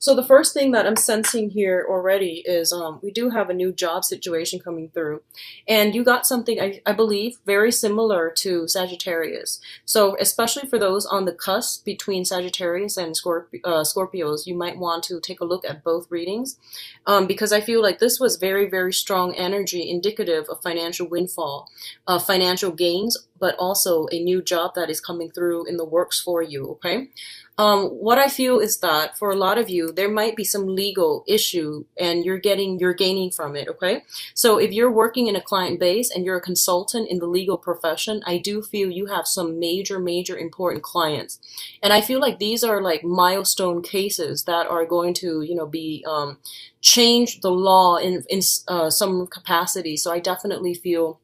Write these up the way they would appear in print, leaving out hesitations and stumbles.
So the first thing that I'm sensing here already is we do have a new job situation coming through. And you got something, I believe, very similar to Sagittarius. So especially for those on the cusp between Sagittarius and Scorpios, you might want to take a look at both readings because I feel like this was very, very strong energy indicative of financial windfall, financial gains, but also a new job that is coming through in the works for you, okay? What I feel is that for a lot of you, there might be some legal issue and you're gaining from it, okay? So if you're working in a client base and you're a consultant in the legal profession, I do feel you have some major, major important clients. And I feel like these are like milestone cases that are going to, be, change the law in some capacity. So I definitely feel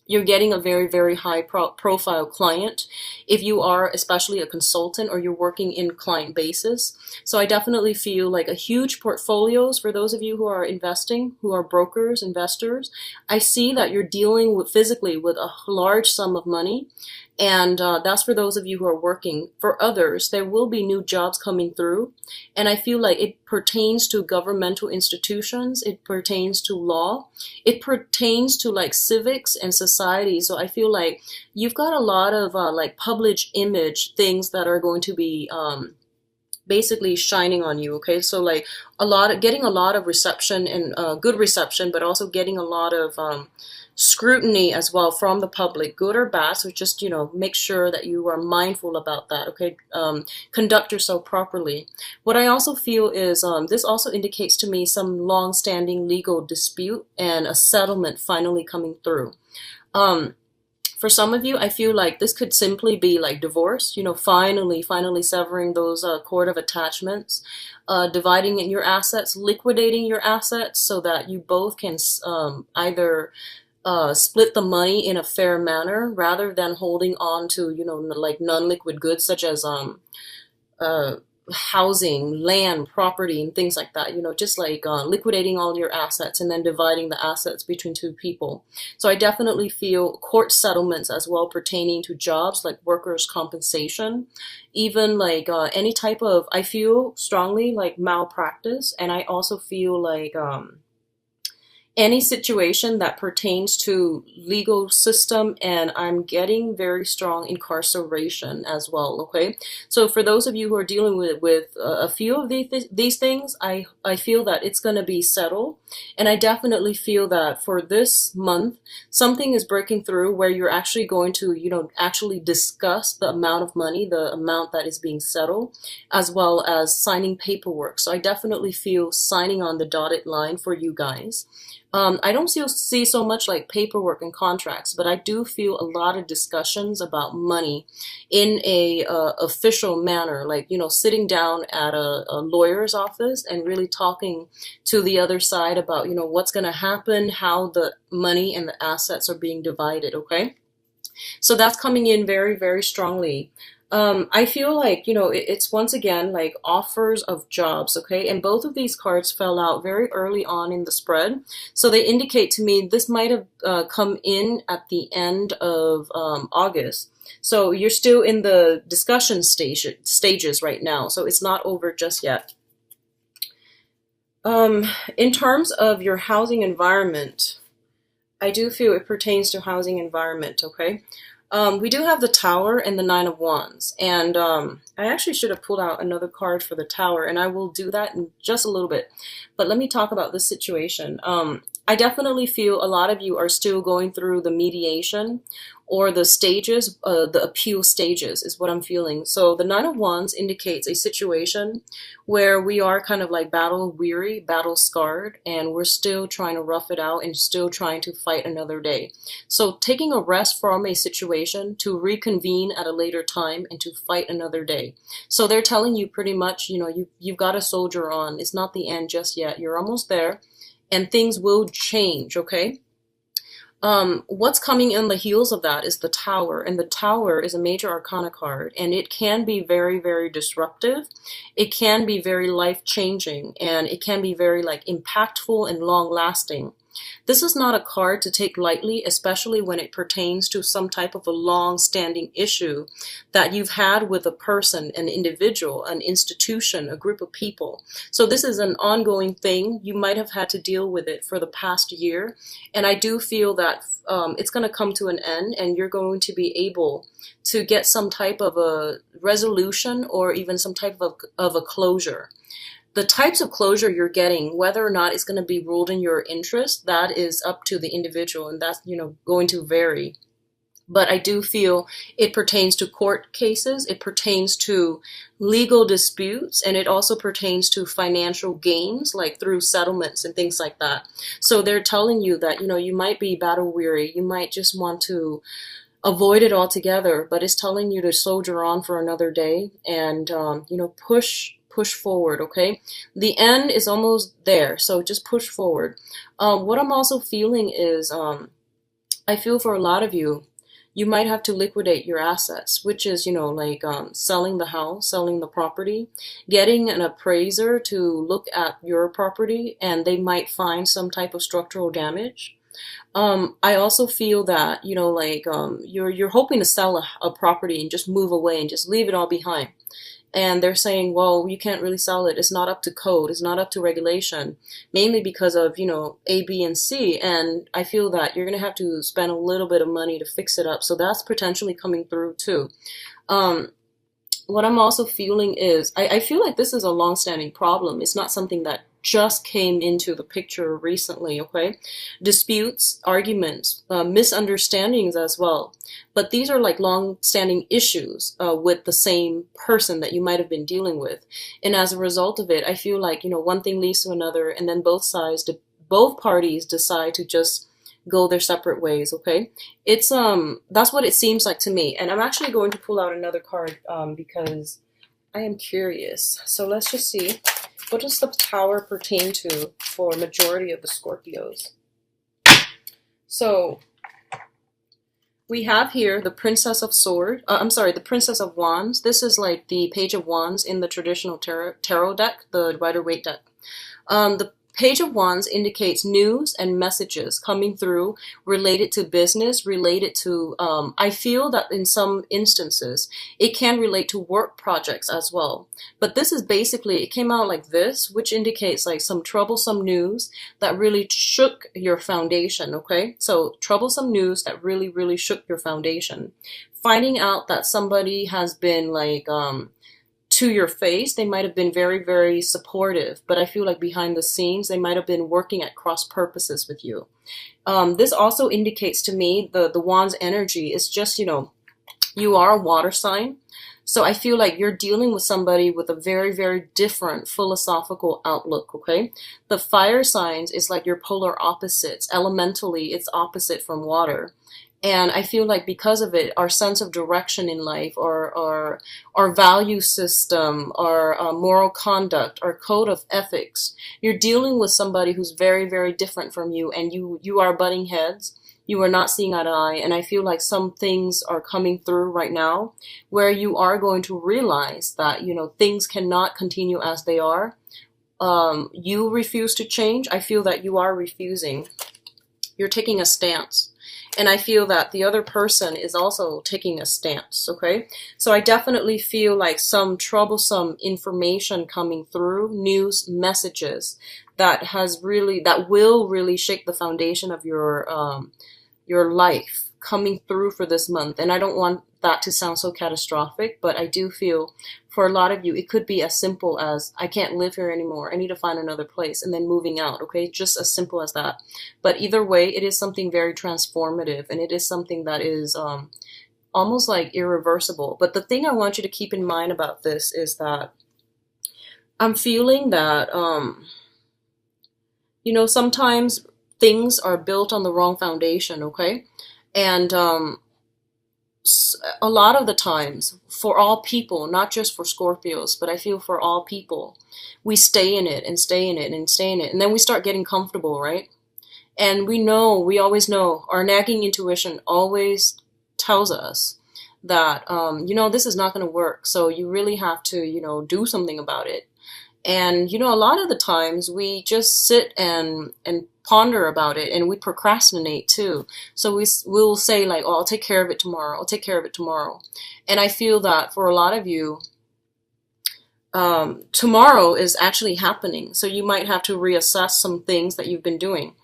you're getting a very, very high profile client if you are especially a consultant or you're working in client basis. So I definitely feel like a huge portfolios for those of you who are investing, who are brokers, investors. I see that you're dealing with physically with a large sum of money. And that's for those of you who are working. For others, there will be new jobs coming through. And I feel like it pertains to governmental institutions. It pertains to law. It pertains to like civics and society. So I feel like you've got a lot of like public image things that are going to be basically shining on you. Okay, so like getting a lot of reception and good reception, but also getting a lot of scrutiny as well from the public, good or bad. So just make sure that you are mindful about that. Okay, conduct yourself properly. What I also feel is this also indicates to me some long-standing legal dispute and a settlement finally coming through. For some of you, I feel like this could simply be like divorce, finally severing those cord of attachments, dividing in your assets, liquidating your assets so that you both can either split the money in a fair manner rather than holding on to, like non-liquid goods such as housing, land, property, and things like that, just like liquidating all your assets and then dividing the assets between two people. So I definitely feel court settlements as well pertaining to jobs like workers' compensation, even like any type of, I feel strongly like malpractice. And I also feel like any situation that pertains to legal system, and I'm getting very strong incarceration as well. Okay, so for those of you who are dealing with a few of these things, I feel that it's going to be settled, and I definitely feel that for this month something is breaking through where you're actually going to actually discuss the amount of money, the amount that is being settled, as well as signing paperwork. So I definitely feel signing on the dotted line for you guys. I don't see so much like paperwork and contracts, but I do feel a lot of discussions about money in a official manner, like, sitting down at a lawyer's office and really talking to the other side about, what's going to happen, how the money and the assets are being divided, okay? So that's coming in very, very strongly. I feel like, it's once again like offers of jobs, okay? And both of these cards fell out very early on in the spread. So they indicate to me this might have come in at the end of August. So you're still in the discussion stages right now. So it's not over just yet. In terms of your housing environment, I do feel it pertains to housing environment, okay? We do have the Tower and the Nine of Wands, and I actually should have pulled out another card for the Tower, and I will do that in just a little bit. But let me talk about this situation. I definitely feel a lot of you are still going through the mediation or the stages, the appeal stages is what I'm feeling. So the Nine of Wands indicates a situation where we are kind of like battle weary, battle scarred, and we're still trying to rough it out and still trying to fight another day. So taking a rest from a situation to reconvene at a later time and to fight another day. So they're telling you pretty much, you've got a soldier on. It's not the end just yet. You're almost there and things will change, okay? What's coming in the heels of that is the Tower, and the Tower is a major arcana card, and it can be very, very disruptive. It can be very life-changing, and it can be very like impactful and long-lasting. This is not a card to take lightly, especially when it pertains to some type of a long-standing issue that you've had with a person, an individual, an institution, a group of people. So this is an ongoing thing. You might have had to deal with it for the past year. And I do feel that it's going to come to an end, and you're going to be able to get some type of a resolution or even some type of a closure. The types of closure you're getting, whether or not it's going to be ruled in your interest, that is up to the individual, and that's, going to vary. But I do feel it pertains to court cases, it pertains to legal disputes, and it also pertains to financial gains, like through settlements and things like that. So they're telling you that, you might be battle weary, you might just want to avoid it altogether, but it's telling you to soldier on for another day and, push forward, okay? The end is almost there, so just push forward. What I'm also feeling is, I feel for a lot of you, you might have to liquidate your assets, which is, like selling the house, selling the property, getting an appraiser to look at your property, and they might find some type of structural damage. I also feel that, you're hoping to sell a property and just move away and just leave it all behind. And they're saying, well, you can't really sell it. It's not up to code. It's not up to regulation, mainly because of, A, B, and C. And I feel that you're going to have to spend a little bit of money to fix it up. So that's potentially coming through too. What I'm also feeling is, I feel like this is a long-standing problem. It's not something that just came into the picture recently, okay? Disputes, arguments, misunderstandings as well. But these are like long-standing issues with the same person that you might have been dealing with. And as a result of it, I feel like, one thing leads to another, and then both parties decide to just go their separate ways, okay? It's that's what it seems like to me. And I'm actually going to pull out another card because I am curious. So let's just see. What does the Tower pertain to for majority of the Scorpios? So we have here the Princess of the Princess of Wands. This is like the Page of Wands in the traditional tarot deck, the Rider-Waite deck. The Page of Wands indicates news and messages coming through related to business, related to, I feel that in some instances, it can relate to work projects as well. But this is basically, it came out like this, which indicates like some troublesome news that really shook your foundation, okay? So troublesome news that really, really shook your foundation. Finding out that somebody has been like, to your face, they might have been very, very supportive, but I feel like behind the scenes, they might have been working at cross purposes with you. This also indicates to me the Wand's energy is just, you are a water sign. So I feel like you're dealing with somebody with a very, very different philosophical outlook, okay? The fire signs is like your polar opposites. Elementally, it's opposite from water. And I feel like because of it, our sense of direction in life, or our value system, our moral conduct, our code of ethics, you're dealing with somebody who's very, very different from you, and you are butting heads. You are not seeing eye to eye, and I feel like some things are coming through right now where you are going to realize that, things cannot continue as they are. You refuse to change. I feel that you are refusing. You're taking a stance. And I feel that the other person is also taking a stance, okay? So I definitely feel like some troublesome information coming through, news, messages that will really shake the foundation of your life coming through for this month. And I don't want that to sound so catastrophic, but I do feel for a lot of you, it could be as simple as, I can't live here anymore, I need to find another place, and then moving out, okay? Just as simple as that. But either way, it is something very transformative, and it is something that is almost like irreversible. But the thing I want you to keep in mind about this is that I'm feeling that, sometimes things are built on the wrong foundation, okay? And a lot of the times, for all people, not just for Scorpios, but I feel for all people, we stay in it and stay in it and stay in it. And then we start getting comfortable, right? And we always know, our nagging intuition always tells us that, this is not going to work. So you really have to, do something about it. And, a lot of the times we just sit and ponder about it, and we procrastinate too. So we'll say like, oh, I'll take care of it tomorrow. I'll take care of it tomorrow. And I feel that for a lot of you, tomorrow is actually happening. So you might have to reassess some things that you've been doing.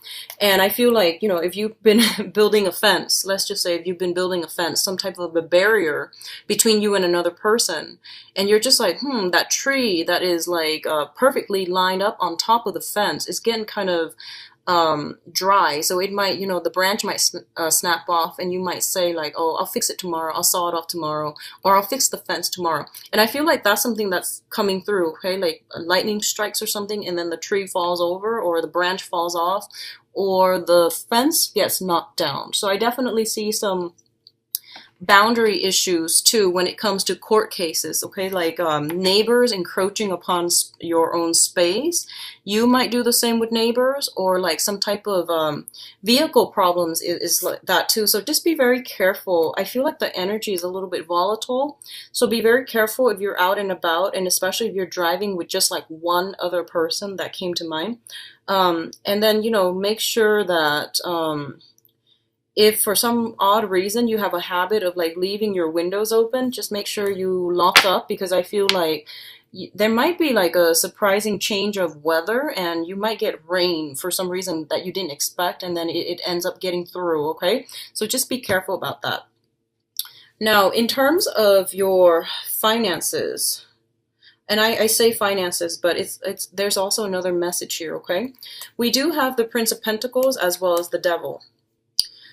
And I feel like, if you've been building a fence, let's just say if you've been building a fence, some type of a barrier between you and another person, and you're just like, that tree that is like perfectly lined up on top of the fence is getting kind of dry. So it might, the branch might snap off, and you might say like, oh, I'll fix it tomorrow. I'll saw it off tomorrow, or I'll fix the fence tomorrow. And I feel like that's something that's coming through. Okay. Like lightning strikes or something, and then the tree falls over, or the branch falls off, or the fence gets knocked down. So I definitely see some boundary issues too when it comes to court cases. Okay, like neighbors encroaching upon your own space. You might do the same with neighbors, or like some type of vehicle problems is like that too. So just be very careful. I feel like the energy is a little bit volatile, so be very careful if you're out and about, and especially if you're driving with just like one other person. That came to mind. And then make sure that if for some odd reason you have a habit of like leaving your windows open, just make sure you lock up, because I feel like there might be like a surprising change of weather, and you might get rain for some reason that you didn't expect, and then it ends up getting through. Okay, so just be careful about that. Now, in terms of your finances, and I say finances, but it's there's also another message here. Okay, we do have the Prince of Pentacles as well as the Devil.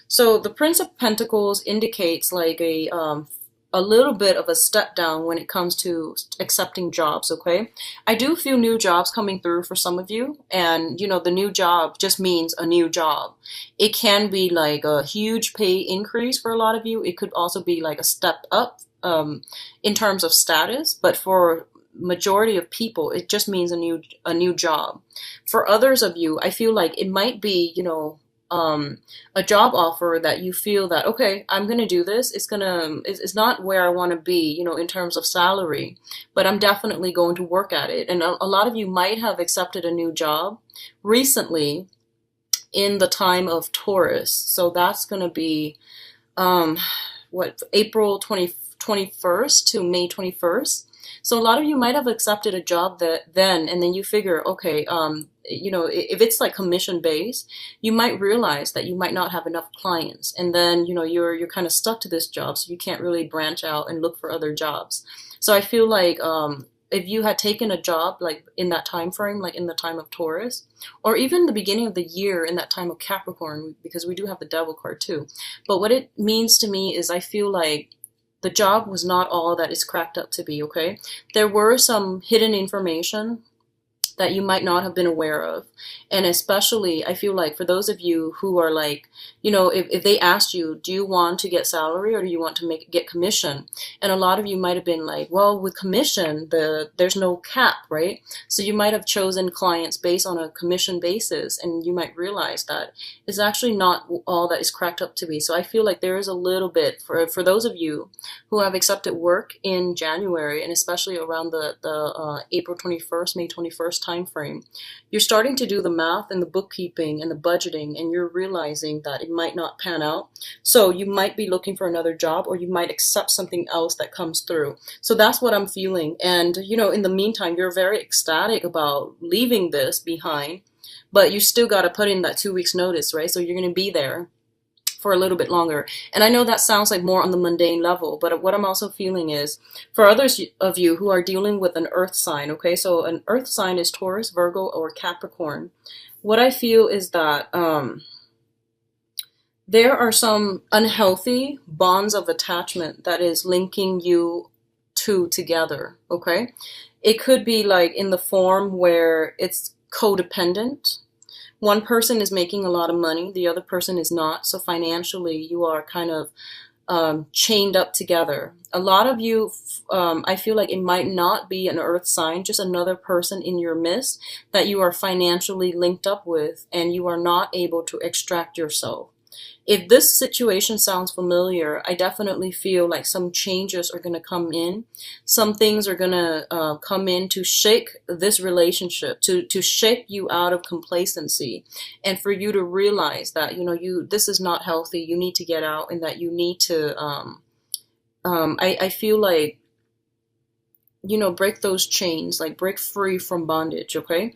So the Prince of Pentacles indicates like a little bit of a step down when it comes to accepting jobs, okay? I do feel new jobs coming through for some of you, and the new job just means a new job. It can be like a huge pay increase for a lot of you. It could also be like a step up in terms of status, but for majority of people, it just means a new job. For others of you, I feel like it might be, a job offer that you feel that, okay, I'm going to do this. It's not where I want to be, in terms of salary, but I'm definitely going to work at it. And a lot of you might have accepted a new job recently in the time of Taurus. So that's going to be, April 21st to May 21st. So a lot of you might have accepted a job and then you figure, okay, if it's like commission based, you might realize that you might not have enough clients, and then you're kind of stuck to this job, so you can't really branch out and look for other jobs. So I feel like if you had taken a job like in that time frame, like in the time of Taurus, or even the beginning of the year in that time of Capricorn, because we do have the Devil card too. But what it means to me is I feel like the job was not all that it's cracked up to be, okay? There were some hidden information that you might not have been aware of. And especially, I feel like for those of you who are like, if they asked you, do you want to get salary or do you want to get commission? And a lot of you might have been like, well, with commission, there's no cap, right? So you might have chosen clients based on a commission basis, and you might realize that it's actually not all that is cracked up to be. So I feel like there is a little bit for those of you who have accepted work in January, and especially around the April 21st, May 21st time frame, you're starting to do the math and the bookkeeping and the budgeting, and you're realizing that it might not pan out. So you might be looking for another job, or you might accept something else that comes through. So that's what I'm feeling. And in the meantime, you're very ecstatic about leaving this behind, but you still got to put in that 2 weeks notice, right? So you're going to be there for a little bit longer. And I know that sounds like more on the mundane level, but what I'm also feeling is for others of you who are dealing with an earth sign, okay? So an earth sign is Taurus, Virgo, or Capricorn. What I feel is that there are some unhealthy bonds of attachment that is linking you two together, okay? It could be like in the form where it's codependent. One person is making a lot of money, the other person is not. So financially, you are kind of chained up together. A lot of you, I feel like it might not be an earth sign, just another person in your midst that you are financially linked up with, and you are not able to extract yourself. If this situation sounds familiar, I definitely feel like some changes are going to come in. Some things are going to come in to shake this relationship, to shake you out of complacency, and for you to realize that, this is not healthy. You need to get out, and that you need to, I feel like, break those chains, like break free from bondage, okay?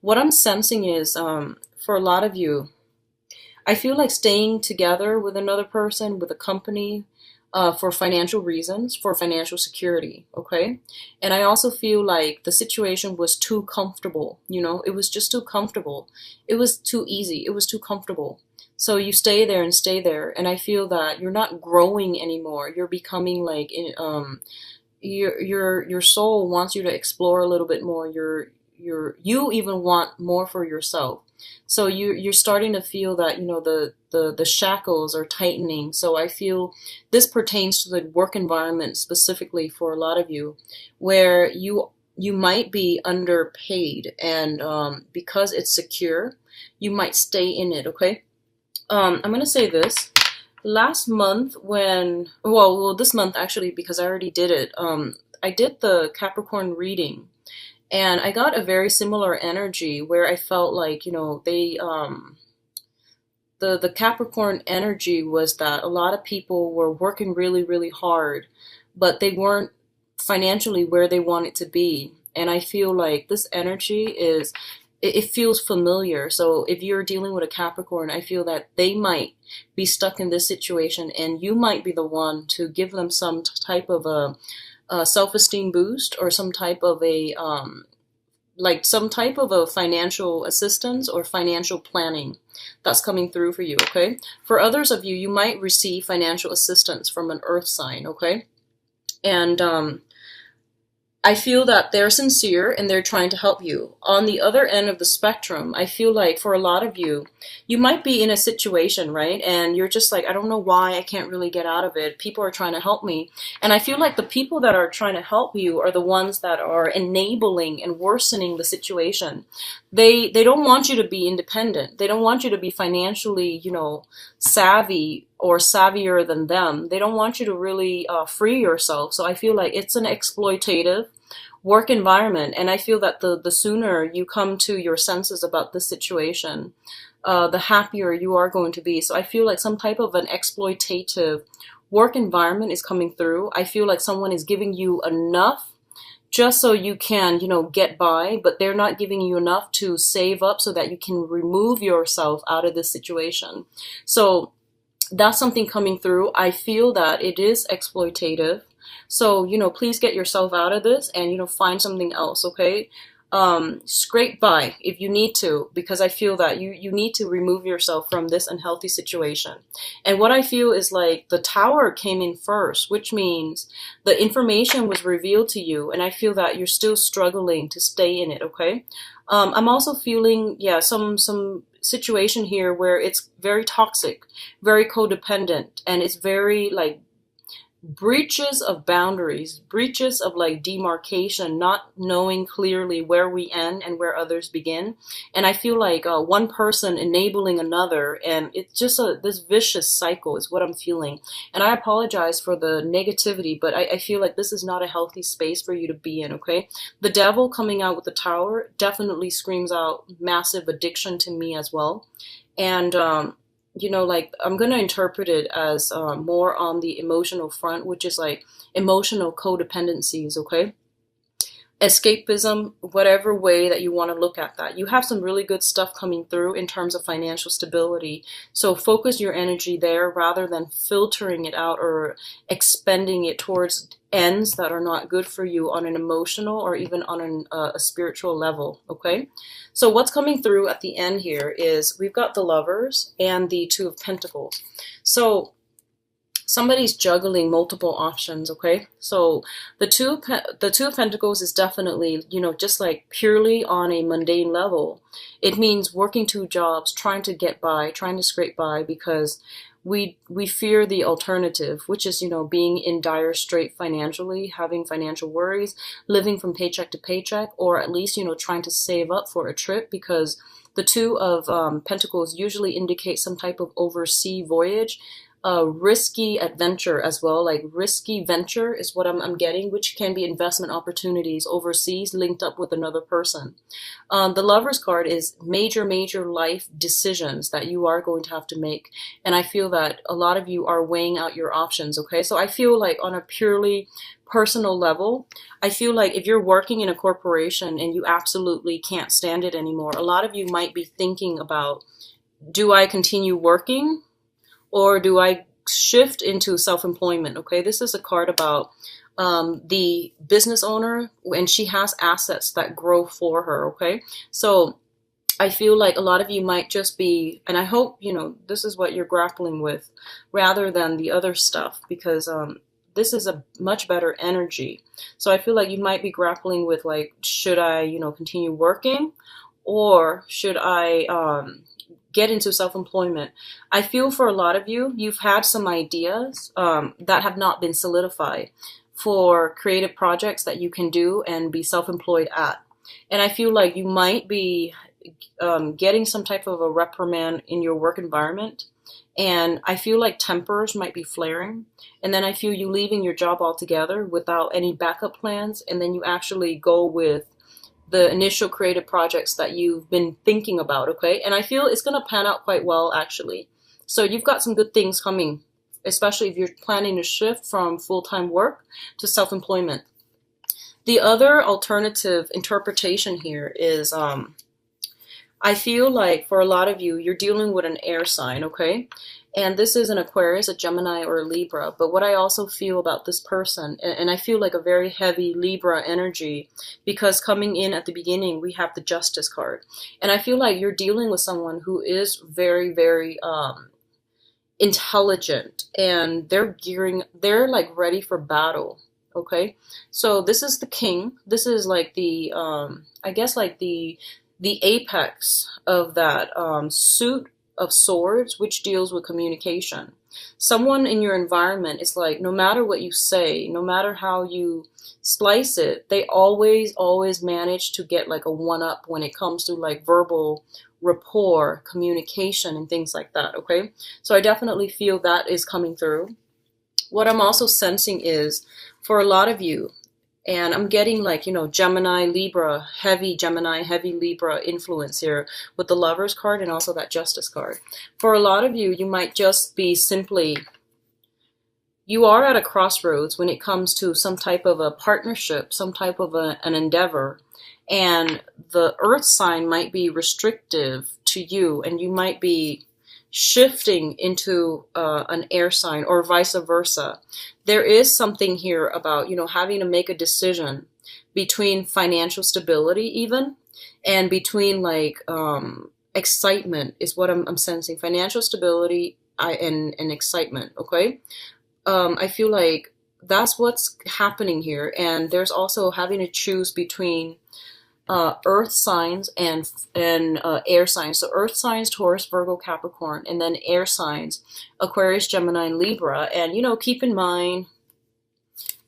What I'm sensing is, for a lot of you, I feel like staying together with another person, with a company, for financial reasons, for financial security, okay? And I also feel like the situation was too comfortable, it was just too comfortable. It was too easy, it was too comfortable. So you stay there and stay there, and I feel that you're not growing anymore. You're becoming like, your soul wants you to explore a little bit more. You even want more for yourself. So you're starting to feel that, the shackles are tightening. So I feel this pertains to the work environment specifically for a lot of you, where you might be underpaid, and because it's secure, you might stay in it, okay? I'm gonna say this. Last month this month actually, because I already did it, I did the Capricorn reading, and I got a very similar energy where I felt like, the Capricorn energy was that a lot of people were working really, really hard, but they weren't financially where they wanted to be. And I feel like this energy it feels familiar. So if you're dealing with a Capricorn, I feel that they might be stuck in this situation, and you might be the one to give them some type of a self-esteem boost, or some type of a financial assistance or financial planning that's coming through for you, okay? For others of you, you might receive financial assistance from an earth sign, okay? And I feel that they're sincere and they're trying to help you. On the other end of the spectrum, I feel like for a lot of you, you might be in a situation, right? And you're just like, I don't know why, I can't really get out of it. People are trying to help me. And I feel like the people that are trying to help you are the ones that are enabling and worsening the situation. They don't want you to be independent. They don't want you to be financially, savvy or savvier than them. They don't want you to really free yourself. So I feel like it's an exploitative work environment, and I feel that the sooner you come to your senses about this situation, the happier you are going to be. So I feel like some type of an exploitative work environment is coming through. I feel like someone is giving you enough just so you can, get by, but they're not giving you enough to save up so that you can remove yourself out of this situation. So that's something coming through. I feel that it is exploitative. So, please get yourself out of this and, find something else, okay? Scrape by if you need to, because I feel that you need to remove yourself from this unhealthy situation. And what I feel is like the Tower came in first, which means the information was revealed to you, and I feel that you're still struggling to stay in it, okay? I'm also feeling, some situation here where it's very toxic, very codependent, and it's very like breaches of boundaries, breaches of like demarcation, not knowing clearly where we end and where others begin. And I feel like one person enabling another, and it's just this vicious cycle is what I'm feeling. And I apologize for the negativity, but I feel like this is not a healthy space for you to be in, okay? The Devil coming out with the Tower definitely screams out massive addiction to me as well. And I'm going to interpret it as more on the emotional front, which is like emotional codependencies, okay? Escapism, whatever way that you want to look at that. You have some really good stuff coming through in terms of financial stability. So focus your energy there rather than filtering it out or expending it towards ends that are not good for you on an emotional or even on a spiritual level, okay? So what's coming through at the end here is we've got the Lovers and the Two of Pentacles. So somebody's juggling multiple options, okay? So the two of Pentacles is definitely, just like purely on a mundane level. It means working two jobs, trying to get by, trying to scrape by, because we fear the alternative, which is, being in dire strait financially, having financial worries, living from paycheck to paycheck, or at least, trying to save up for a trip, because The Two of Pentacles usually indicate some type of overseas voyage, risky adventure as well, like risky venture is what I'm getting, which can be investment opportunities overseas linked up with another person. The Lover's card is major life decisions that you are going to have to make. And I feel that a lot of you are weighing out your options, okay? So I feel like on a purely personal level, I feel like if you're working in a corporation and you absolutely can't stand it anymore, a lot of you might be thinking about, do I continue working or do I shift into self-employment? Okay, this is a card about the business owner, and she has assets that grow for her. Okay, so I feel like a lot of you might just be, and I hope, you know, this is what you're grappling with rather than the other stuff, because this is a much better energy. So I feel like you might be grappling with, like, should I, you know, continue working, or should I get into self-employment? I feel for a lot of you, you've had some ideas that have not been solidified for creative projects that you can do and be self-employed at. And I feel like you might be getting some type of a reprimand in your work environment. And I feel like tempers might be flaring. And then I feel you leaving your job altogether without any backup plans. And then you actually go with the initial creative projects that you've been thinking about, okay? And I feel it's going to pan out quite well, actually. So you've got some good things coming, especially if you're planning to shift from full-time work to self-employment. The other alternative interpretation here is I feel like for a lot of you, you're dealing with an air sign, okay? And this is an Aquarius, a Gemini, or a Libra. But what I also feel about this person, and I feel like a very heavy Libra energy, because coming in at the beginning, we have the Justice card. And I feel like you're dealing with someone who is very intelligent, and they're like ready for battle, okay? So this is the King. This is like the, I guess like the apex of that suit of swords, which deals with communication. Someone in your environment is like, no matter what you say, no matter how you slice it, they always manage to get like a one-up when it comes to like verbal rapport, communication, and things like that, okay? So I definitely feel that is coming through. What I'm also sensing is, for a lot of you, and I'm getting like, you know, Gemini, Libra, heavy Libra influence here with the Lover's card and also that Justice card. For a lot of you, you might just be simply, you are at a crossroads when it comes to some type of a partnership, some type of an endeavor. And the Earth sign might be restrictive to you, and you might be shifting into an air sign, or vice versa. There is something here about, you know, having to make a decision between financial stability even, and between like excitement is what I'm sensing. Financial stability and excitement, okay? I feel like that's what's happening here. And there's also having to choose between earth signs and air signs. So earth signs, Taurus, Virgo, Capricorn, and then air signs, Aquarius, Gemini, and Libra. And, you know, keep in mind,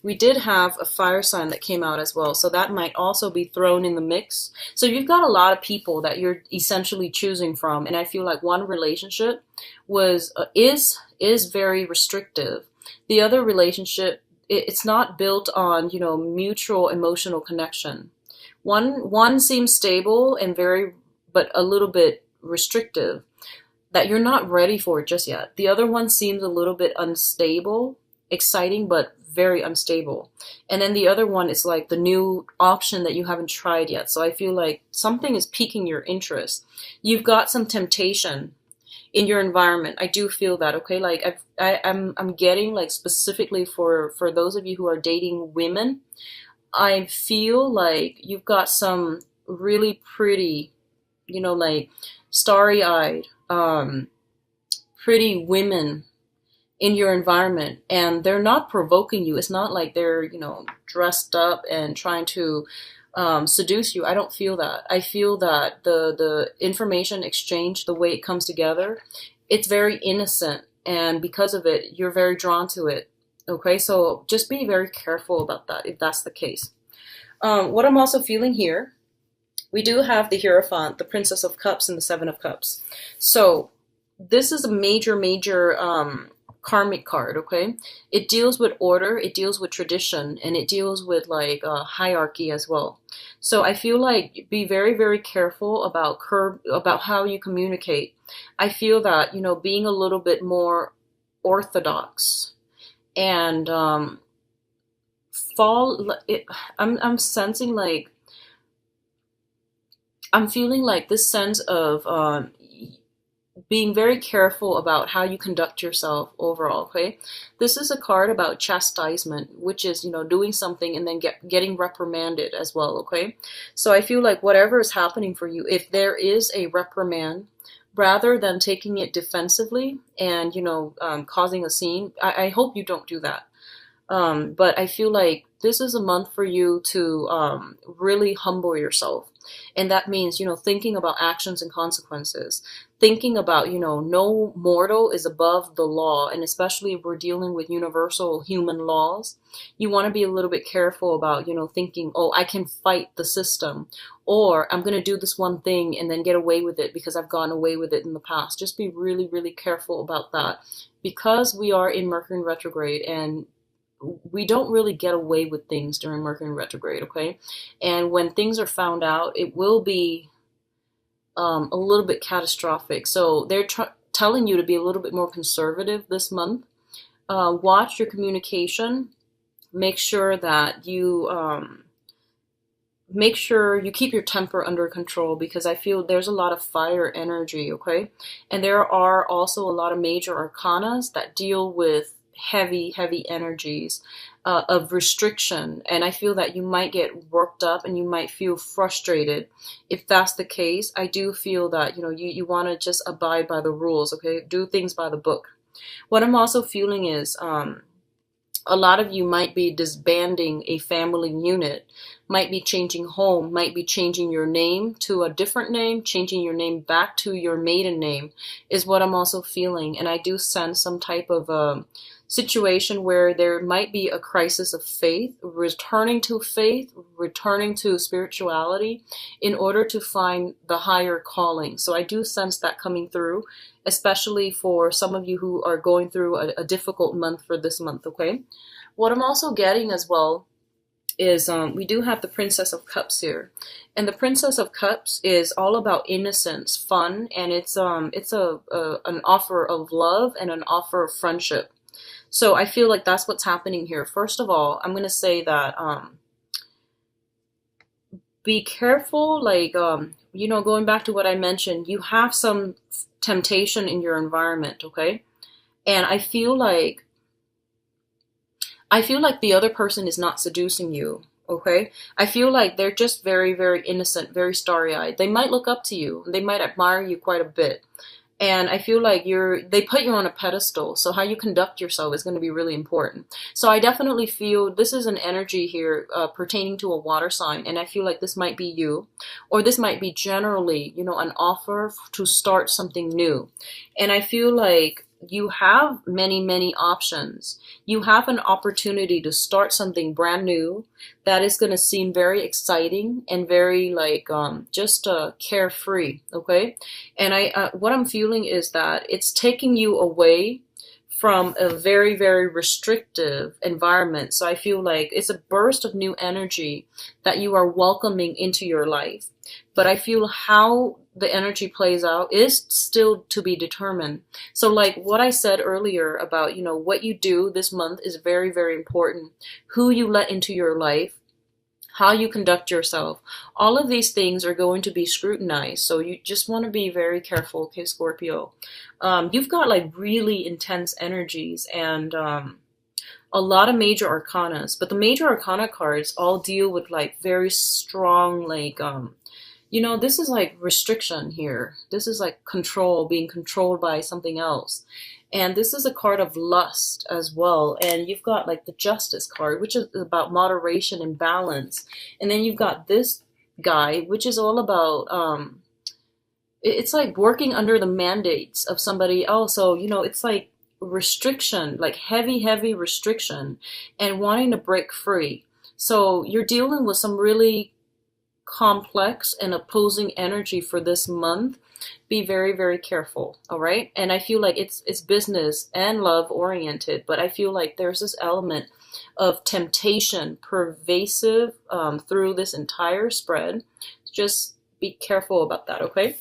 we did have a fire sign that came out as well. So that might also be thrown in the mix. So you've got a lot of people that you're essentially choosing from. And I feel like one relationship was, is very restrictive. The other relationship, it's not built on, you know, mutual emotional connection. One seems stable and but a little bit restrictive, that you're not ready for it just yet. The other one seems a little bit unstable, exciting, but very unstable. And then the other one is like the new option that you haven't tried yet. So I feel like something is piquing your interest. You've got some temptation in your environment. I do feel that, okay? Like I'm getting like specifically for those of you who are dating women, I feel like you've got some really pretty, you know, like starry-eyed, pretty women in your environment, and they're not provoking you. It's not like they're, you know, dressed up and trying to seduce you. I don't feel that. I feel that the information exchange, the way it comes together, it's very innocent, and because of it, you're very drawn to it. Okay, so just be very careful about that if that's the case. What I'm also feeling here We do have the Hierophant, the Princess of Cups, and the Seven of Cups. So this is a major, major karmic card, okay? It deals with order, it deals with tradition, and it deals with like hierarchy as well. So I feel like be very, very careful about how you communicate. I feel that, you know, being a little bit more orthodox and fall it, I'm sensing like I'm feeling like this sense of being very careful about how you conduct yourself overall, okay? This is a card about chastisement, which is, you know, doing something and then getting reprimanded as well, okay? So I feel like whatever is happening for you, if there is a reprimand, rather than taking it defensively and, you know, causing a scene, I hope you don't do that. But I feel like this is a month for you to really humble yourself. And that means, you know, thinking about actions and consequences. Thinking about, you know, no mortal is above the law. And especially if we're dealing with universal human laws, you want to be a little bit careful about, you know, thinking, oh, I can fight the system. Or I'm going to do this one thing and then get away with it because I've gone away with it in the past. Just be really, really careful about that. Because we are in Mercury retrograde and we don't really get away with things during Mercury retrograde, okay? And when things are found out, it will be a little bit catastrophic. So they're telling you to be a little bit more conservative this month. Watch your communication. Make sure that you keep your temper under control, because I feel there's a lot of fire energy, okay? And there are also a lot of major arcanas that deal with heavy, heavy energies of restriction. And I feel that you might get worked up and you might feel frustrated. If that's the case, I do feel that, you know, you want to just abide by the rules, okay? Do things by the book. What I'm also feeling is a lot of you might be disbanding a family unit, might be changing home, might be changing your name to a different name, changing your name back to your maiden name is what I'm also feeling. And I do sense some type of situation where there might be a crisis of faith, returning to spirituality in order to find the higher calling. So I do sense that coming through, especially for some of you who are going through a difficult month for this month, okay? What I'm also getting as well is we do have the Princess of Cups here. And the Princess of Cups is all about innocence, fun, and it's an offer of love and an offer of friendship. So I feel like that's what's happening here. First of all, I'm going to say that be careful, like, you know, going back to what I mentioned, you have some temptation in your environment, okay? And I feel like the other person is not seducing you, okay? I feel like they're just very, very innocent, very starry-eyed. They might look up to you. They might admire you quite a bit. And I feel like they put you on a pedestal. So how you conduct yourself is going to be really important. So I definitely feel this is an energy here pertaining to a water sign. And I feel like this might be you, or this might be generally, you know, an offer to start something new. And I feel like you have many, many options. You have an opportunity to start something brand new that is going to seem very exciting and very like just carefree, okay? And what I'm feeling is that it's taking you away from a very, very restrictive environment. So I feel like it's a burst of new energy that you are welcoming into your life. But I feel how the energy plays out is still to be determined. So like what I said earlier about, you know, what you do this month is very, very important. Who you let into your life, how you conduct yourself, all of these things are going to be scrutinized. So you just want to be very careful, okay, Scorpio. You've got like really intense energies and a lot of major arcanas, but the major arcana cards all deal with like very strong, like, you know, this is like restriction here. This is like control, being controlled by something else. And this is a card of lust as well. And you've got like the Justice card, which is about moderation and balance. And then you've got this guy, which is all about, it's like working under the mandates of somebody else. So, you know, it's like restriction, like heavy, heavy restriction and wanting to break free. So you're dealing with some really complex and opposing energy for this month. Be very, very careful, all right? And I feel like it's business and love oriented, but I feel like there's this element of temptation pervasive through this entire spread. Just be careful about that, okay?